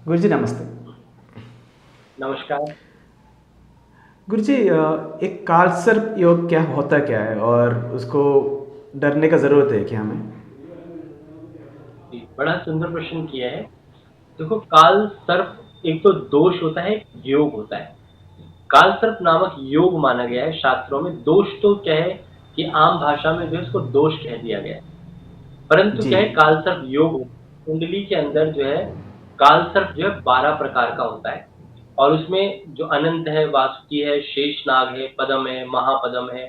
गुरुजी नमस्ते। नमस्कार। गुरुजी, एक कालसर्प योग क्या होता क्या है और उसको डरने का ज़रूरत है क्या हमें? जी, बड़ा सुंदर प्रश्न किया है। देखो, काल सर्प एक तो दोष होता है, एक योग होता है। काल सर्प नामक योग माना गया है शास्त्रों में। दोष तो क्या है कि आम भाषा में जो है उसको दोष कह दिया गया है। परंतु जी। क्या है, काल सर्प योग कुंडली के अंदर जो है काल सर्प जो है 12 प्रकार का होता है। और उसमें जो अनंत है, वासुकी है, शेषनाग है, पदम है, महापदम है,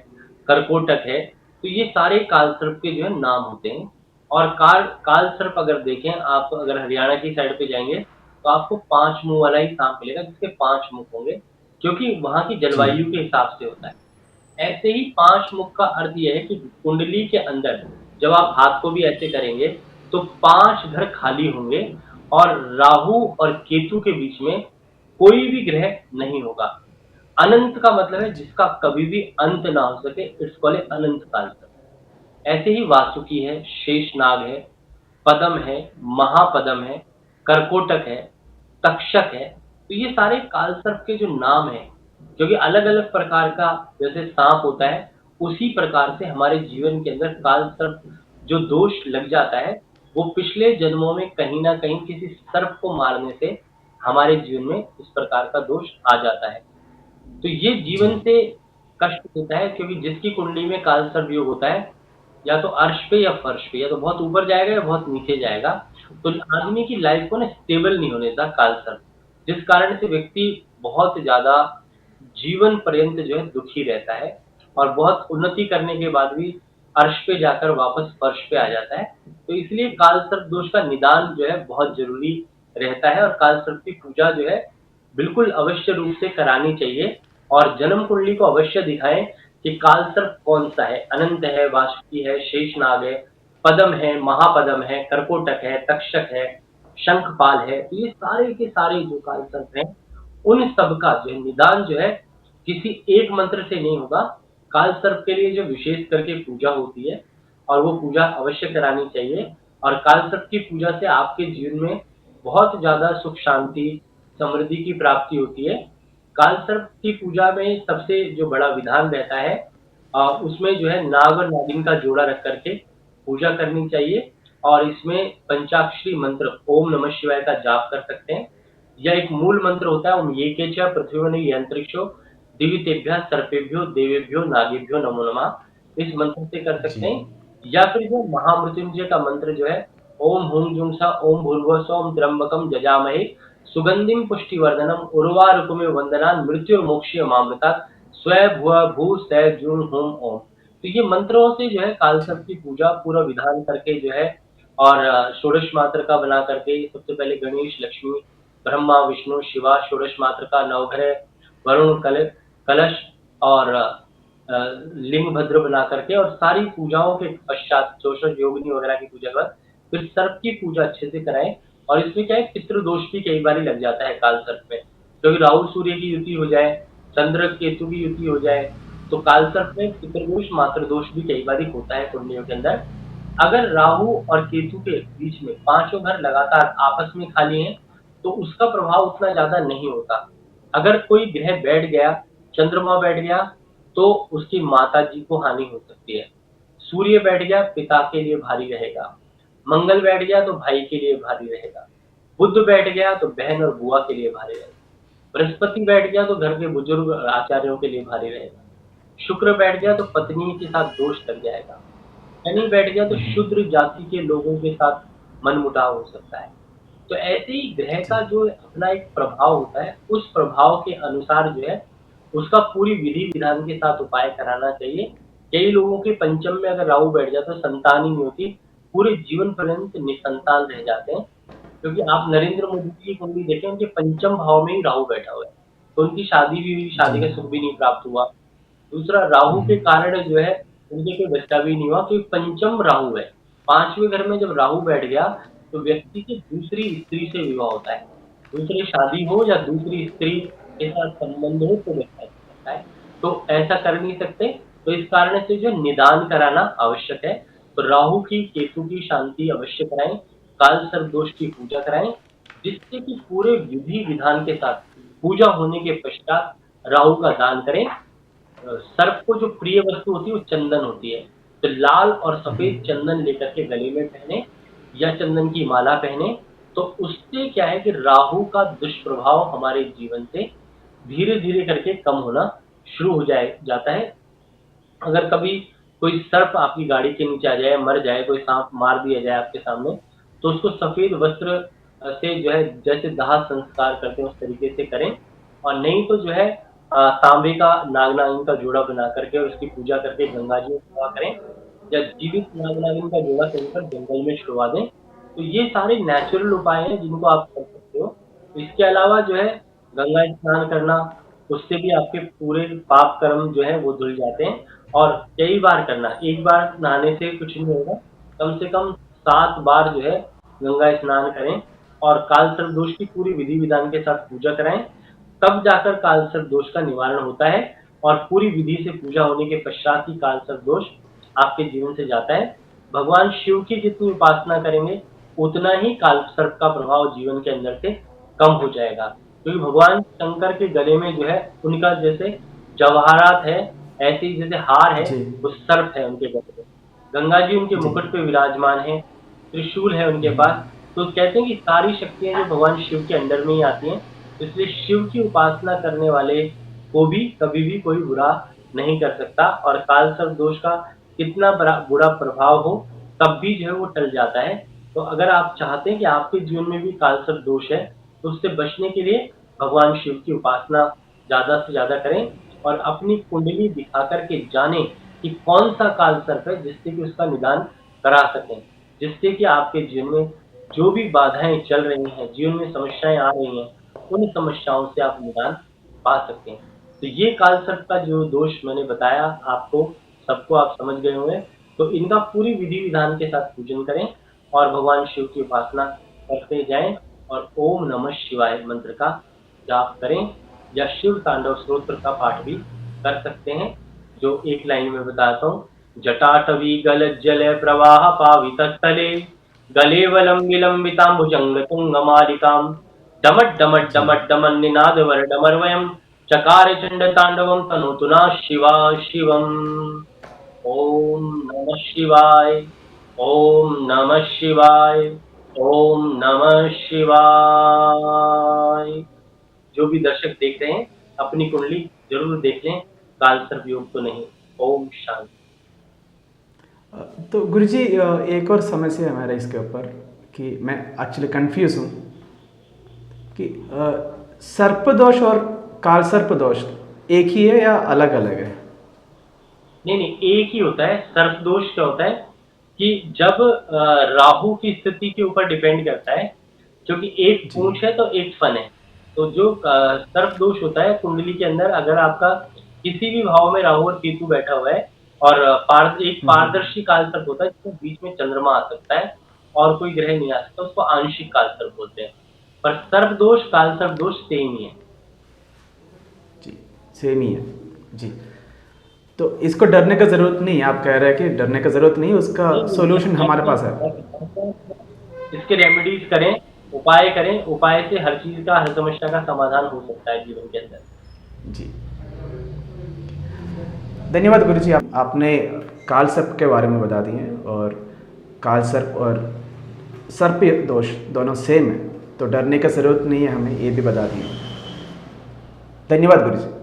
करकोटक है, तो ये सारे काल सर्प के जो है नाम होते हैं। और काल काल सर्प अगर देखें आप, अगर हरियाणा की साइड पे जाएंगे तो आपको 5 मुंह वाला ही सांप मिलेगा, जिसके 5 मुख होंगे, क्योंकि वहां की जी। जलवायु के हिसाब से होता है। ऐसे ही 5 मुख का अर्थ यह है कि कुंडली के अंदर जब आप हाथ को भी ऐसे करेंगे तो 5 घर खाली होंगे, और राहु और केतु के बीच में कोई भी ग्रह नहीं होगा। अनंत का मतलब है जिसका कभी भी अंत ना हो सके, इट्स कॉल्ड अनंत काल। ऐसे ही वासुकी है, शेषनाग है, पदम है, महापदम है, करकोटक है, तक्षक है। तो ये सारे कालसर्प के जो नाम हैं, क्योंकि अलग-अलग प्रकार का जैसे साँप होता है, उसी प्रकार से हमारे जीवन के अंदर कालसर्प जो दोष लग जाता है, वो पिछले जन्मों में कहीं न कहीं किसी सर्प को मारने से हमारे जीवन में इस प्रकार का दोष आ जाता है। तो ये जी। जीवन से कष्ट देता है, क्योंकि जिसकी कुंडली में कालसर्प योग होता है, या तो अर्श पे या फर्श पे, या तो बहुत ऊपर जाएगा या बहुत नीचे जाएगा। तो आदमी की लाइफ को ना स्टेबल नहीं होने देता कालसर्प, जिस कारण से व्यक्ति बहुत ज़्यादा जीवन पर्यंत जो है दुखी रहता है, और बहुत उन्नति करने के बाद भी अर्श पे जाकर वापस फर्श पे आ जाता है। तो इसलिए कालसर्प दोष का निदान जो है बहुत ज़रूरी रहता है, और कालसर्प की पूजा जो है बिल्कुल अवश्य रूप से करानी चाहिए। और जन्म कुंडली को अवश्य दिखाएँ कि कालसर्प कौन-सा है, अनंत है, वासुकी है, शेषनाग है, पदम है, महापदम है, करकोटक है, तक्षक है, शंखपाल है। तो ये सारे के सारे जो कालसर्प हैं, उन सब का जो है निदान जो है किसी एक मंत्र से नहीं होगा। कालसर्प के लिए जो विशेष करके पूजा होती है, और वो पूजा अवश्य करानी चाहिए। और कालसर्प की पूजा से आपके जीवन में बहुत ज़्यादा सुख शांति, समृद्धि की प्राप्ति होती है। कालसर्प की पूजा में सबसे जो बड़ा विधान रहता है, उसमें जो है नाग और नागिन का जोड़ा रख करके पूजा करनी चाहिए। और इसमें पंचाक्षरी मंत्र ओम नमः शिवाय का जाप कर सकते हैं। या एक मूल मंत्र होता है, ओम ये के च पृथ्वी अंतरिक्षो दिवितेभ्यः सर्पेभ्यो देवेभ्यो नागेभ्यो नमो नमः, इस मंत्र से कर जी। सकते हैं। या फिर जो महामृत्युंजय का मंत्र जो है, ओम हुम जुम स ओम भूर्भुवः स्वः ओम त्र्यंबकम जजामहे सुगंधिम पुष्टिवर्धनम उर्वारुकमिव वंदनान् मृत्युर्मोक्षयमामृतात् स्वयं भू स जूं हुम ओम। तो ये मंत्रों से जो है कालसर्प की पूजा पूरा विधान करके जो है, और षोडश मात्र का बना करके सबसे पहले गणेश, लक्ष्मी, ब्रह्मा, विष्णु, शिवा, षोडश मात्र का नवग्रह, वरुण, कलश, और लिंग भद्र बना करके, और सारी पूजाओं के पश्चात चौसठ योगिनी वगैरह की पूजा के बाद फिर सर्प की पूजा अच्छे से कराएं। और इसमें क्या है, पितृ दोष भी कई बार लग जाता है काल सर्प में, क्योंकि राहु सूर्य की युति हो जाए, चंद्र केतु की युति हो जाए, तो काल सर्प में पितृदोष मातृ दोष भी कई बार होता है कुंडलियों के अंदर। अगर राहु और केतु के बीच में पांचों घर लगातार आपस में खाली हैं, तो उसका प्रभाव उतना ज्यादा नहीं होता। अगर कोई ग्रह बैठ गया, चंद्रमा बैठ गया, तो उसकी माता जी को हानि हो सकती है। सूर्य बैठ गया, पिता के लिए भारी रहेगा। मंगल बैठ गया तो भाई के लिए भारी रहेगा। बुध बैठ गया तो बहन और बुआ के लिए भारी रहेगा। बृहस्पति बैठ गया तो घर के बुजुर्ग आचार्यों के लिए भारी रहेगा। शुक्र बैठ गया तो पत्नी के साथ दोष लग जाएगा। शनि बैठ गया तो शूद्र जाति के लोगों के साथ मनमुटाव हो सकता है। तो ऐसे ही ग्रह जी। का जो अपना एक प्रभाव होता है, उस प्रभाव के अनुसार जो है उसका पूरी विधि विधान के साथ उपाय कराना चाहिए। कई लोगों के पंचम में अगर राहु बैठ जाए तो संतान ही नहीं होती, पूरे जीवन पर्यंत निसंतान रह जाते हैं। क्योंकि आप नरेंद्र मोदी की कुंडली देखें, उनके पंचम भाव में ही राहु बैठा हुआ है, तो उनकी शादी भी हुई, जी। शादी का सुख भी नहीं प्राप्त हुआ। दूसरा, राहु के कारण जो है उनके कोई बच्चा भी नहीं हुआ, क्योंकि पंचम राहु है। पांचवें घर में जब राहु बैठ गया तो व्यक्ति की दूसरी स्त्री से विवाह होता है। दूसरी शादी हो या दूसरी स्त्री के साथ संबंध हो तो बच्चा हो सकता है। तो ऐसा कर नहीं सकते। तो इस कारण से जो निदान कराना आवश्यक है। तो राहु की, केतु की शांति अवश्य कराएं, काल सर्प दोष की पूजा कराएं, जिससे कि पूरे विधि विधान के साथ पूजा होने के पश्चात राहु का दान करें। सर्प को जो प्रिय वस्तु होती है वो चंदन होती है, तो लाल और सफेद चंदन लेकर के गले में पहने या चंदन की माला पहने, तो उससे क्या है कि राहु का दुष्प्रभाव हमारे जीवन से धीरे धीरे करके कम होना शुरू हो जाता है। अगर कभी कोई सर्प आपकी गाड़ी के नीचे आ जाए, मर जाए, कोई सांप मार दिया जाए आपके सामने, तो उसको सफेद वस्त्र से जो है जैसे दाह संस्कार करते हैं उस तरीके से करें। और नहीं तो जो है तांबे का नाग नागिन का जोड़ा बना करके और उसकी पूजा करके गंगा जी में छुड़वा करें, या जीवित नाग नागिन का जोड़ा खरीदकर जंगल में छुड़वा दें। तो ये सारे नेचुरल उपाय हैं जिनको आप कर सकते हो। इसके अलावा जो है गंगा स्नान करना, उससे भी आपके पूरे पाप कर्म जो है वो धुल जाते हैं। और कई बार करना, एक बार नहाने से कुछ नहीं होगा, कम से कम 7 बार जो है गंगा स्नान करें और काल सर्प दोष की पूरी विधि विधान के साथ पूजा कराएं, तब जाकर काल सर्प दोष का निवारण होता है। और पूरी विधि से पूजा होने के पश्चात ही काल सर्प दोष आपके जीवन से जाता है। भगवान शिव की जितनी उपासना करेंगे उतना ही काल सर्प का प्रभाव जीवन के अंदर से कम हो जाएगा, क्योंकि भगवान शंकर के गले में जो है उनका जैसे जवाहरात है, ऐसे ही जैसे हार है, जी वो सर्प है उनके गले में। गंगा जी उनके जी मुकुट पे विराजमान है, त्रिशूल है उनके पास। तो कहते हैं कि सारी शक्तियां जो भगवान शिव के अंडर में ही आती हैं, इसलिए शिव की उपासना करने वाले को भी कभी भी कोई बुरा नहीं कर सकता। और काल सर्प दोष का कितना बुरा प्रभाव हो तब भी जो है वो टल जाता है। तो अगर आप चाहते हैं कि आपके जीवन में भी काल सर्प दोष है, तो उससे बचने के लिए भगवान शिव की उपासना ज़्यादा से ज़्यादा करें और अपनी कुंडली दिखा कर के जानें कि कौन सा काल सर्प है, जिससे कि उसका निदान करा सकें। जिससे कि आपके जीवन में जो भी बाधाएँ चल रही हैं, जीवन में समस्याएँ आ रही हैं, उन समस्याओं से आप निदान पा सकते हैं। तो ये काल सर्प का जो दोष मैंने बताया आपको, सबको आप समझ गए होंगे। तो इनका पूरी विधि विधान के साथ पूजन करें और भगवान शिव की उपासना करते जाएं और ओम नमः शिवाय मंत्र का जाप करें, या शिव तांडव स्तोत्र का पाठ भी कर सकते हैं, जो एक लाइन में बताता हूँ। जटाटवी गलज्जल प्रवाह पावित स्थले गलेवलम विलंबिताम्बुजंग तुंगमालिकां डमट डमट जी डमट डमन निनाद डमरवयम चकार चंड तांडवम तनोतु नः शिवा शिवम। ओम नमः शिवाय, ओम नमः शिवाय, ओम नमः शिवाय। जो भी दर्शक देख रहे हैं अपनी कुंडली जरूर देख लें, काल सर्प योग तो नहीं। ओम शांति। तो गुरुजी एक और समस्या है हमारा इसके ऊपर कि मैं एक्चुअली कंफ्यूज हूँ कि सर्प दोष और काल सर्प दोष एक ही है या अलग अलग है? नहीं नहीं, एक ही होता है। सर्प दोष क्या होता है कि जब राहु की स्थिति के ऊपर डिपेंड करता है, क्योंकि एक जी पूंछ है तो एक फन है। तो जो सर्प दोष होता है कुंडली के अंदर, अगर आपका किसी भी भाव में राहु और केतु बैठा हुआ है और एक हम्म, पारदर्शी काल सर्प होता है जिसमें बीच में चंद्रमा आ सकता है और कोई ग्रह नहीं आ सकता, उसको आंशिक काल सर्प बोलते हैं। पर सर्प दोष काल सर्प दोष सेम ही है। जी सेम ही है जी। तो इसको डरने का ज़रूरत नहीं है, आप कह रहे हैं कि डरने का ज़रूरत नहीं, उसका नहीं, नहीं, सॉल्यूशन हमारे पास है। इसके रेमेडीज करें, उपाय करें, उपाय से हर चीज का, हर समस्या का समाधान हो सकता है जीवन के अंदर। जी धन्यवाद गुरुजी, आपने काल सर्प के बारे में बता दिए और काल सर्प और सर्प दोष दोनों सेम है, तो डरने का ज़रूरत नहीं है हमें, ये भी बता दिए। धन्यवाद गुरुजी।